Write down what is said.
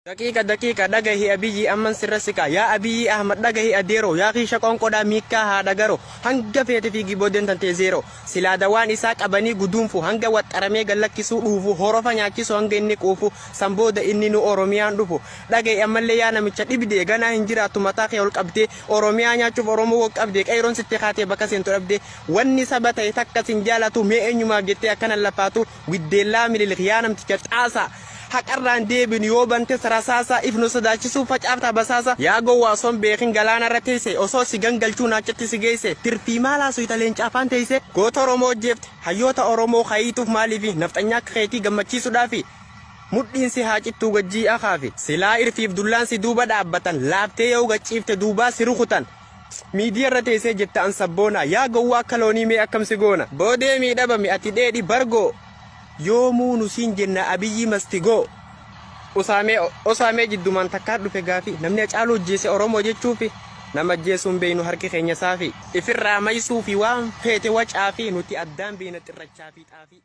Daqiiqa dhagahi Abiyyi amman sirrasika yaa Abiyyi Ahmad dhagahi adeero yaa kiisha qonqodhaa miikkaa haadha garo hanga feete fiigi booddeen tantee zeero silaada waan isaa qabanii guduunfu hanga waxxaramee gallakkisuu dhuufu horofa nyaachisu hanga inni quufu sanbooda inni nu Oromiyaan dhufu dhagahi ammallee yaa namicha dhibdee ganaa hin jiraattu mataa kee ol qabdee Oromiyaa nyaachuuf Oromoo wal qabdee qayroon sitti kaatee bakka seentu dhabdee wanni saba ta'e takka sin jaalatu mee eenyumaaf jettee akkana lafaatu widdeellaa mililik yaa namticha xaasa haqarraan deebin yoo bante sarasaasa ifnu sodaachisu facaafta basaasa yaa gowwaa son beekin galaana irra teesse osoo si gangalchuu naachatti si geesse tirfii maalaa suyita leenca afaan teesse goota Oromoo jeefte hayyoota Oromoo kayiituuf maaliifi nafxanyaa keetii gammachiisuudhaafi mudhiin si haa cittuu gajjii akaafi silaa irfiif dullaan si duuba dhaabbatan laaftee yoo gachiifte duubaa si rukutan miidiyaa irra teessee jetta an sabboona yaa gowwaa akka loonii mee akkamsi goona boodee miidhabame ati dheedhi bargoo yoomuu nusiin jenna Abiyyi mastigoo osaamee jiddumaan takkaa dhufe gaafi namni Hacaaluu ajjeese Oromoo jechuufi nama ajjeesuun beeynu harki keenya saafi ifirraa maysuu fi waan feete wacaa fi nuti addaan beena xirrachaa fi xaafii.